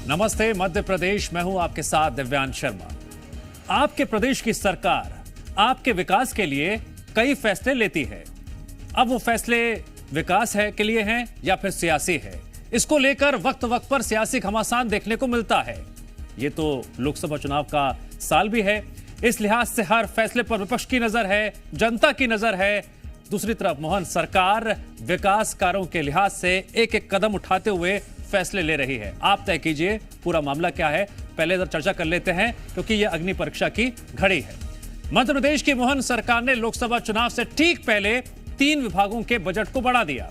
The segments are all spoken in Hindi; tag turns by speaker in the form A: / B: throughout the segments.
A: नमस्ते मध्य प्रदेश, मैं हूं आपके साथ दिव्यांश शर्मा। आपके प्रदेश की सरकार आपके विकास के लिए कई फैसले लेती है। अब वो फैसले विकास है के लिए हैं या फिर सियासी है, इसको लेकर वक्त वक्त पर सियासी घमासान देखने को मिलता है। ये तो लोकसभा चुनाव का साल भी है, इस लिहाज से हर फैसले पर विपक्ष की नजर है, जनता की नजर है। दूसरी तरफ मोहन सरकार विकास कार्यों के लिहाज से एक एक कदम उठाते हुए फैसले ले रही है। आप तय कीजिए पूरा मामला क्या है। पहले इधर चर्चा कर लेते हैं क्योंकि यह अग्नि परीक्षा की घड़ी है। मध्य प्रदेश की मोहन सरकार ने लोकसभा चुनाव से ठीक पहले 3 विभागों के बजट को बढ़ा दिया।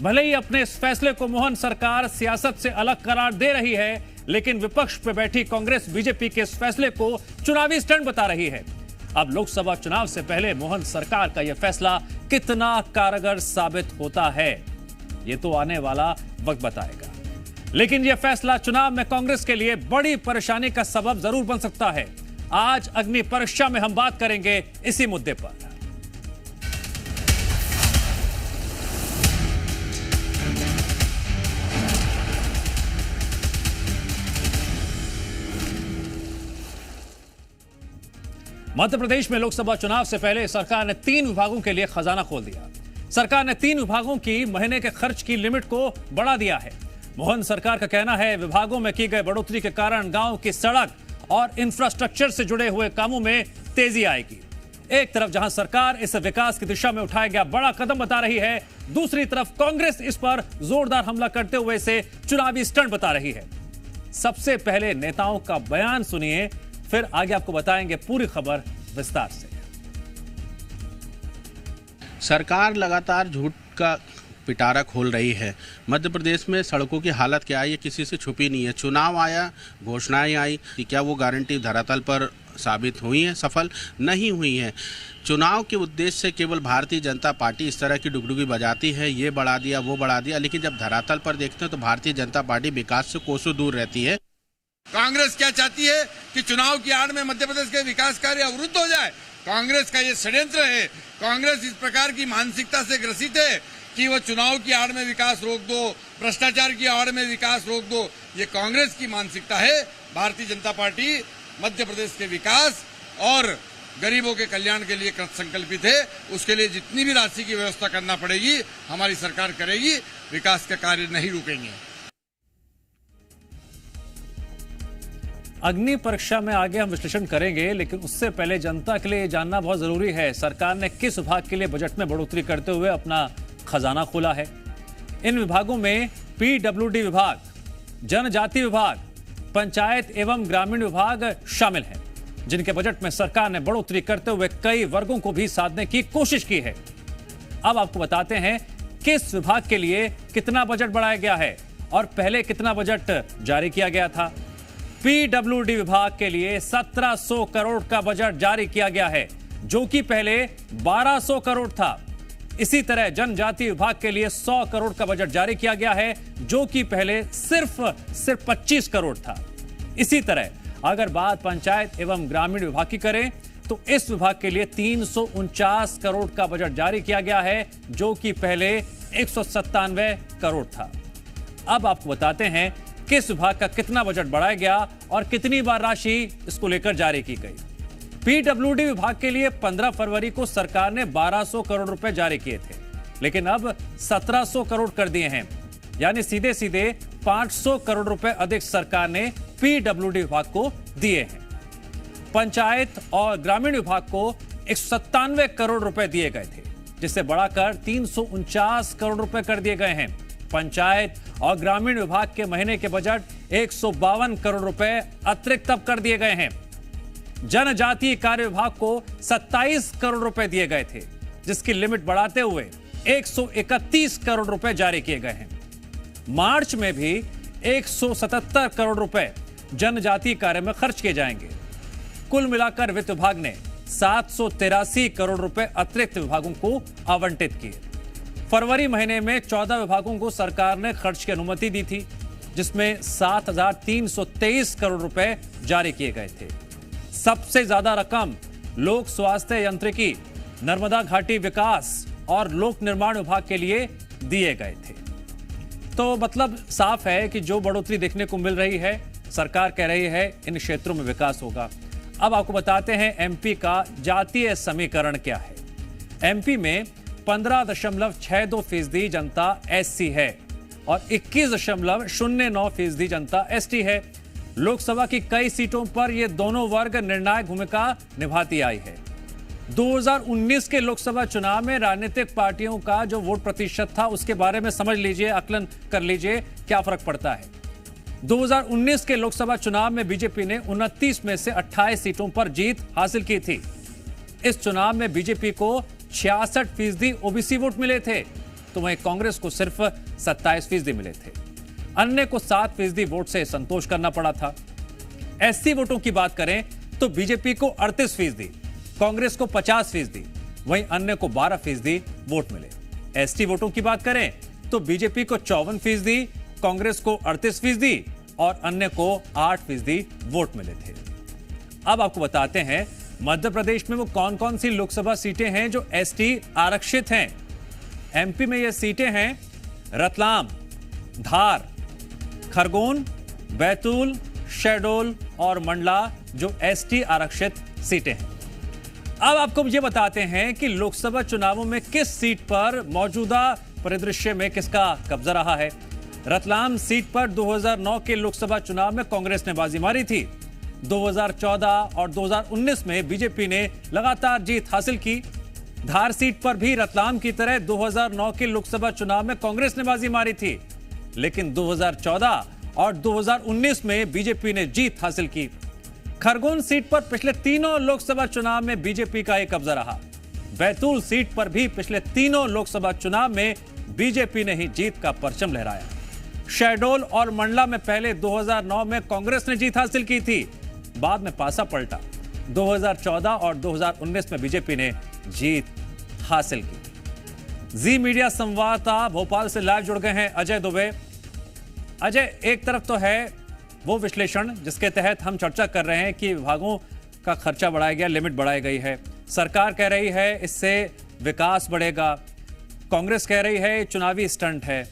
A: भले ही अपने इस फैसले को मोहन सरकार सियासत से अलग करार दे रही है, लेकिन विपक्ष पर बैठी कांग्रेस बीजेपी के इस फैसले को चुनावी स्टंट बता रही है। अब लोकसभा चुनाव से पहले मोहन सरकार का यह फैसला कितना कारगर साबित होता है, यह तो आने वाला वक्त बताएगा। लेकिन यह फैसला चुनाव में कांग्रेस के लिए बड़ी परेशानी का सबब जरूर बन सकता है। आज अग्नि परीक्षा में हम बात करेंगे इसी मुद्दे पर। मध्य प्रदेश में लोकसभा चुनाव से पहले सरकार ने 3 विभागों के लिए खजाना खोल दिया। सरकार ने 3 विभागों की महीने के खर्च की लिमिट को बढ़ा दिया है। मोहन सरकार का कहना है विभागों में की गई बढ़ोतरी के कारण गांव की सड़क और इंफ्रास्ट्रक्चर से जुड़े हुए कामों में तेजी आएगी। एक तरफ जहां सरकार इस विकास की दिशा में उठाया गया बड़ा कदम बता रही है, दूसरी तरफ कांग्रेस इस पर जोरदार हमला करते हुए इसे चुनावी स्टंट बता रही है। सबसे पहले नेताओं का बयान सुनिए, फिर आगे आपको बताएंगे पूरी खबर विस्तार से।
B: सरकार लगातार झूठ का पिटारा खोल रही है। मध्य प्रदेश में सड़कों की हालत क्या है ये किसी से छुपी नहीं है। चुनाव आया, घोषणाएं आई, क्या वो गारंटी धरातल पर साबित हुई है, सफल नहीं हुई है। चुनाव के उद्देश्य से केवल भारतीय जनता पार्टी इस तरह की डुगडुगी बजाती है, ये बढ़ा दिया वो बढ़ा दिया, लेकिन जब धरातल पर देखते हैं तो भारतीय जनता पार्टी विकास से कोसों दूर रहती है।
C: कांग्रेस क्या चाहती है कि चुनाव की आड़ में मध्य प्रदेश के विकास कार्य अवरुद्ध हो जाए। कांग्रेस का ये षड्यंत्र है। कांग्रेस इस प्रकार की मानसिकता से ग्रसित है कि वो चुनाव की आड़ में विकास रोक दो, भ्रष्टाचार की आड़ में विकास रोक दो। ये कांग्रेस की मानसिकता है। भारतीय जनता पार्टी मध्य प्रदेश के विकास और गरीबों के कल्याण के लिए कृत संकल्पित है। उसके लिए जितनी भी राशि की व्यवस्था करना पड़ेगी हमारी सरकार करेगी। विकास के कार्य नहीं रुकेंगे।
A: अग्नि परीक्षा में आगे हम विश्लेषण करेंगे, लेकिन उससे पहले जनता के लिए जानना बहुत जरूरी है सरकार ने किस विभाग के लिए बजट में बढ़ोतरी करते हुए अपना खजाना खोला है। इन विभागों में पीडब्ल्यूडी विभाग, जनजाति विभाग, पंचायत एवं ग्रामीण विभाग शामिल हैं, जिनके बजट में सरकार ने बढ़ोतरी करते हुए कई वर्गों को भी साधने की कोशिश की है। अब आपको बताते हैं किस विभाग के लिए कितना बजट बढ़ाया गया है और पहले कितना बजट जारी किया गया था। पीडब्ल्यूडी विभाग के लिए 1700 करोड़ का बजट जारी किया गया है, जो कि पहले 1200 करोड़ था। इसी तरह जनजाति विभाग के लिए 100 करोड़ का बजट जारी किया गया है, जो कि पहले सिर्फ 25 करोड़ था। इसी तरह अगर बात पंचायत एवं ग्रामीण विभाग की करें तो इस विभाग के लिए 349 करोड़ का बजट जारी किया गया है, जो कि पहले 197 करोड़ था। अब आपको बताते हैं किस विभाग का कितना बजट बढ़ाया गया और कितनी बार राशि इसको लेकर जारी की गई। पीडब्ल्यूडी विभाग के लिए 15 फरवरी को सरकार ने 1200 करोड़ रुपए जारी किए थे, लेकिन अब 1700 करोड़ कर दिए हैं, यानी सीधे सीधे 500 करोड़ रुपए अधिक सरकार ने पीडब्ल्यूडी विभाग को दिए हैं। पंचायत और ग्रामीण विभाग को 197 करोड़ रुपए दिए गए थे, जिसे बढ़ाकर 349 करोड़ रुपए कर दिए गए हैं। पंचायत और ग्रामीण विभाग के महीने के बजट 152 करोड़ रुपए अतिरिक्त अब कर दिए गए हैं। जनजातीय कार्य विभाग को 27 करोड़ रुपए दिए गए थे, जिसकी लिमिट बढ़ाते हुए 131 करोड़ रुपए जारी किए गए हैं। मार्च में भी 177 करोड़ रुपए जनजातीय कार्य में खर्च किए जाएंगे। कुल मिलाकर वित्त विभाग ने 783 करोड़ रुपए अतिरिक्त विभागों को आवंटित किए। फरवरी महीने में 14 विभागों को सरकार ने खर्च की अनुमति दी थी, जिसमें 7,323 करोड़ रुपए जारी किए गए थे। सबसे ज्यादा रकम लोक स्वास्थ्य यांत्रिकी, नर्मदा घाटी विकास और लोक निर्माण विभाग के लिए दिए गए थे। तो मतलब साफ है कि जो बढ़ोतरी देखने को मिल रही है, सरकार कह रही है इन क्षेत्रों में विकास होगा। अब आपको बताते हैं एमपी का जातीय समीकरण क्या है। एमपी में 15.62% जनता एससी है और 21.09% जनता एसटी है। लोकसभा की कई सीटों पर ये दोनों वर्ग निर्णायक भूमिका निभाती आई है। 2019 के लोकसभा चुनाव में राजनीतिक पार्टियों का जो वोट प्रतिशत था उसके बारे में समझ लीजिए, आकलन कर लीजिए क्या फर्क पड़ता है। 2019 के लोकसभा चुनाव में बीजेपी ने 29 में से 28 सीटों पर जीत हासिल की थी। इस चुनाव में बीजेपी को 66% ओबीसी वोट मिले थे, तो वहीं कांग्रेस को सिर्फ 27% मिले थे। अन्य को 7% वोट से संतोष करना पड़ा था। एससी वोटों की बात करें तो बीजेपी को 38%, कांग्रेस को 50%, वहीं अन्य को 12% वोट मिले। एसटी वोटों की बात करें तो बीजेपी को 54%, कांग्रेस को 38% और अन्य को 8% वोट मिले थे। अब आपको बताते हैं मध्य प्रदेश में वो कौन कौन सी लोकसभा सीटें हैं जो एसटी आरक्षित हैं। एमपी में ये सीटें हैं रतलाम, धार, खरगोन, बैतूल, शहडोल और मंडला, जो एसटी आरक्षित सीटें हैं। अब आपको ये बताते हैं कि लोकसभा चुनावों में किस सीट पर मौजूदा परिदृश्य में किसका कब्जा रहा है। रतलाम सीट पर 2009 के लोकसभा चुनाव में कांग्रेस ने बाजी मारी थी। 2014 और 2019 में बीजेपी ने लगातार जीत हासिल की। धार सीट पर भी रतलाम की तरह 2009 के लोकसभा चुनाव में कांग्रेस ने बाजी मारी थी, लेकिन 2014 और 2019 में बीजेपी ने जीत हासिल की। खरगोन सीट पर पिछले तीनों लोकसभा चुनाव में बीजेपी का एक कब्जा रहा। बैतूल सीट पर भी पिछले तीनों लोकसभा चुनाव में बीजेपी ने ही जीत का परचम लहराया। शहडोल और मंडला में पहले 2009 में कांग्रेस ने जीत हासिल की थी, बाद में पासा पलटा। 2014 और 2019 में बीजेपी ने जीत हासिल की। जी मीडिया संवाददाता भोपाल से लाइव जुड़ गए हैं अजय दुबे। अजय, एक तरफ तो है वो विश्लेषण जिसके तहत हम चर्चा कर रहे हैं कि विभागों का खर्चा बढ़ाया गया, लिमिट बढ़ाई गई है। सरकार कह रही है इससे विकास बढ़ेगा, कांग्रेस कह रही है चुनावी स्टंट है।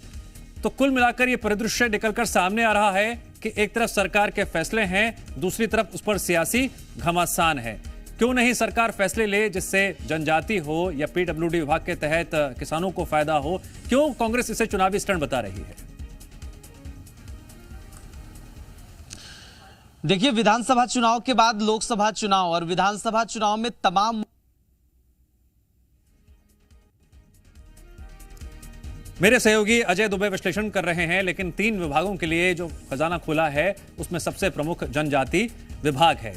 A: तो कुल मिलाकर ये परिदृश्य निकलकर सामने आ रहा है कि एक तरफ सरकार के फैसले हैं, दूसरी तरफ उस पर सियासी घमासान है। क्यों नहीं सरकार फैसले ले जिससे जनजाति हो या पीडब्ल्यूडी विभाग के तहत किसानों को फायदा हो? क्यों कांग्रेस इसे चुनावी स्टंट बता रही है?
D: देखिए, विधानसभा चुनाव के बाद लोकसभा चुनाव और विधानसभा चुनाव में तमाम
A: मेरे सहयोगी अजय दुबे विश्लेषण कर रहे हैं, लेकिन 3 विभागों के लिए जो खजाना खुला है उसमें सबसे प्रमुख जनजाति विभाग है।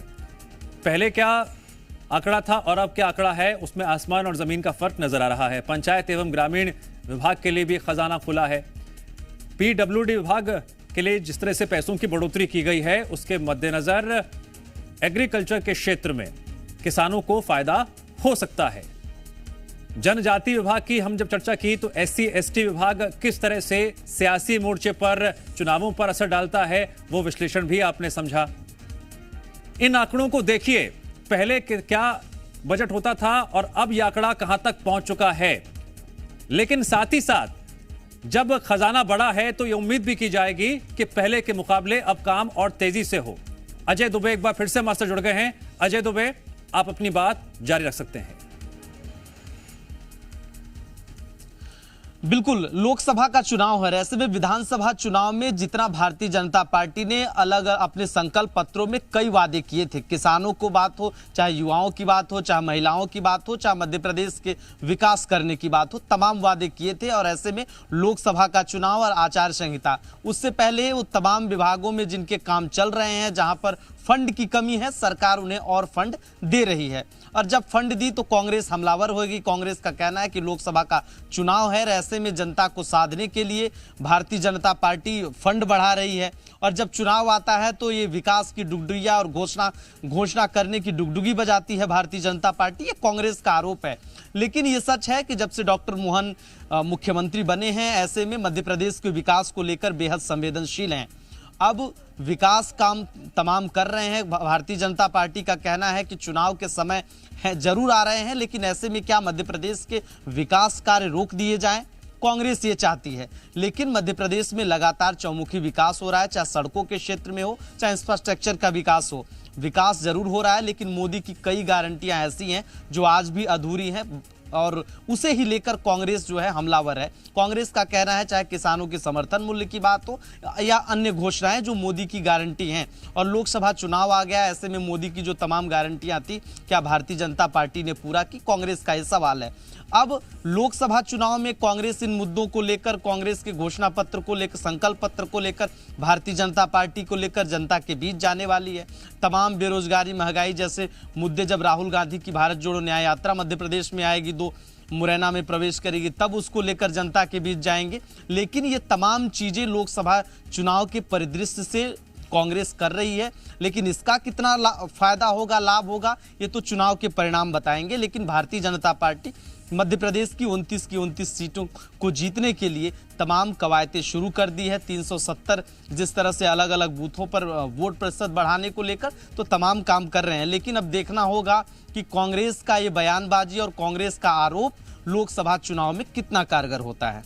A: पहले क्या आंकड़ा था और अब क्या आंकड़ा है, उसमें आसमान और जमीन का फर्क नजर आ रहा है। पंचायत एवं ग्रामीण विभाग के लिए भी खजाना खुला है। पीडब्ल्यूडी विभाग के लिए जिस तरह से पैसों की बढ़ोतरी की गई है उसके मद्देनजर एग्रीकल्चर के क्षेत्र में किसानों को फायदा हो सकता है। जनजाति विभाग की हम जब चर्चा की तो एससी एसटी विभाग किस तरह से सियासी मोर्चे पर चुनावों पर असर डालता है वो विश्लेषण भी आपने समझा। इन आंकड़ों को देखिए, पहले क्या बजट होता था और अब यह आंकड़ा कहां तक पहुंच चुका है। लेकिन साथ ही साथ जब खजाना बड़ा है तो यह उम्मीद भी की जाएगी कि पहले के मुकाबले अब काम और तेजी से हो। अजय दुबे एक बार फिर से हमारे साथ जुड़ गए हैं। अजय दुबे, आप अपनी बात जारी रख सकते हैं।
D: बिल्कुल, लोकसभा का चुनाव है, ऐसे में विधानसभा चुनाव में जितना भारतीय जनता पार्टी ने अलग अपने संकल्प पत्रों में कई वादे किए थे, किसानों को बात हो, चाहे युवाओं की बात हो, चाहे महिलाओं की बात हो, चाहे मध्य प्रदेश के विकास करने की बात हो, तमाम वादे किए थे। और ऐसे में लोकसभा का चुनाव और आचार संहिता, उससे पहले वो तमाम विभागों में जिनके काम चल रहे हैं, जहां पर फंड की कमी है, सरकार उन्हें और फंड दे रही है। और जब फंड दी तो कांग्रेस हमलावर होगी। कांग्रेस का कहना है कि लोकसभा का चुनाव है, ऐसे में जनता को साधने के लिए भारतीय जनता पार्टी फंड बढ़ा रही है। और जब चुनाव आता है तो ये विकास की डुगडुगिया और घोषणा करने की डुगडुगी बजाती है भारतीय जनता पार्टी, ये कांग्रेस का आरोप है। लेकिन ये सच है कि जब से डॉक्टर मोहन मुख्यमंत्री बने हैं, ऐसे में मध्य प्रदेश के विकास को लेकर बेहद संवेदनशील हैं। अब विकास काम तमाम कर रहे हैं। भारतीय जनता पार्टी का कहना है कि चुनाव के समय है जरूर आ रहे हैं, लेकिन ऐसे में क्या मध्य प्रदेश के विकास कार्य रोक दिए जाएं? कांग्रेस ये चाहती है। लेकिन मध्य प्रदेश में लगातार चौमुखी विकास हो रहा है, चाहे सड़कों के क्षेत्र में हो, चाहे इंफ्रास्ट्रक्चर का विकास हो। विकास जरूर हो रहा है, लेकिन मोदी की कई गारंटियां ऐसी हैं जो आज भी अधूरी हैं और उसे ही लेकर कांग्रेस जो है हमलावर है। कांग्रेस का कहना है, चाहे किसानों के समर्थन मूल्य की बात हो या अन्य घोषणाएं जो मोदी की गारंटी हैं। और लोकसभा चुनाव आ गया, ऐसे में मोदी की जो तमाम गारंटियां थी, क्या भारतीय जनता पार्टी ने पूरा की? कांग्रेस का ये सवाल है। अब लोकसभा चुनाव में कांग्रेस इन मुद्दों को लेकर, कांग्रेस के घोषणा पत्र को लेकर, संकल्प पत्र को लेकर, भारतीय जनता पार्टी को लेकर जनता के बीच जाने वाली है। तमाम बेरोजगारी, महंगाई जैसे मुद्दे जब राहुल गांधी की भारत जोड़ो न्याय यात्रा मध्य प्रदेश में आएगी, मुरैना में प्रवेश करेगी, तब उसको लेकर जनता के बीच जाएंगे। लेकिन ये तमाम चीजें लोकसभा चुनाव के परिदृश्य से कांग्रेस कर रही है, लेकिन इसका कितना फायदा होगा, लाभ होगा, ये तो चुनाव के परिणाम बताएंगे। लेकिन भारतीय जनता पार्टी मध्य प्रदेश की 29 सीटों को जीतने के लिए तमाम कवायतें शुरू कर दी है। 370 जिस तरह से अलग अलग बूथों पर वोट प्रतिशत बढ़ाने को लेकर तो तमाम काम कर रहे हैं। लेकिन अब देखना होगा कि कांग्रेस का ये बयानबाजी और कांग्रेस का आरोप लोकसभा चुनाव में कितना कारगर होता है।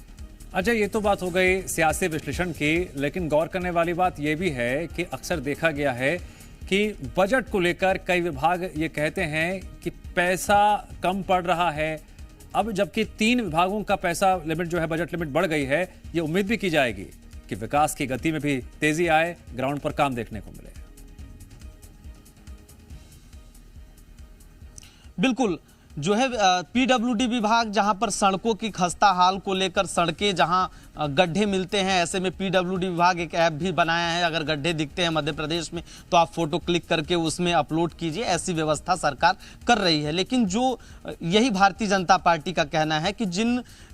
A: अजय, ये तो बात हो गई सियासी विश्लेषण की, लेकिन गौर करने वाली बात यह भी है कि अक्सर देखा गया है कि बजट को लेकर कई विभाग ये कहते हैं कि पैसा कम पड़ रहा है। अब जबकि 3 विभागों का पैसा लिमिट जो है, बजट लिमिट बढ़ गई है, ये उम्मीद भी की जाएगी कि विकास की गति में भी तेजी आए, ग्राउंड पर काम देखने को मिले।
D: बिल्कुल, जो है पीडब्ल्यूडी विभाग, जहां पर सड़कों की खस्ता हाल को लेकर, सड़कें जहां गड्ढे मिलते हैं, ऐसे में पीडब्ल्यूडी विभाग एक ऐप भी बनाया है। अगर गड्ढे दिखते हैं मध्य प्रदेश में तो आप फोटो क्लिक करके उसमें अपलोड कीजिए, ऐसी व्यवस्था सरकार कर रही है। लेकिन जो यही भारतीय जनता पार्टी का कहना है कि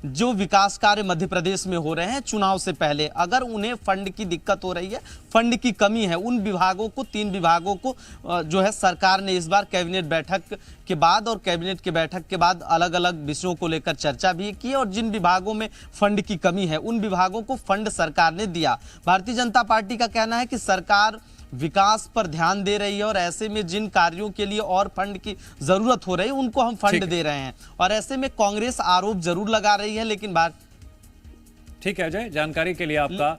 D: जो विकास कार्य मध्य प्रदेश में हो रहे हैं चुनाव से पहले, अगर उन्हें फंड की दिक्कत हो रही है, फंड की कमी है, उन विभागों को, 3 विभागों को जो है सरकार ने इस बार कैबिनेट बैठक के बाद और कैबिनेट की बैठक के बाद अलग अलग विषयों को लेकर चर्चा भी की और जिन विभागों में फंड की कमी है उन विभागों को फंड सरकार ने दिया। भारतीय जनता पार्टी का कहना है कि सरकार विकास पर ध्यान दे रही है और ऐसे में जिन कार्यों के लिए और फंड की जरूरत हो रही है उनको हम फंड दे रहे हैं। और ऐसे में कांग्रेस आरोप जरूर लगा रही है, लेकिन
A: ठीक है अजय, जानकारी के लिए आपका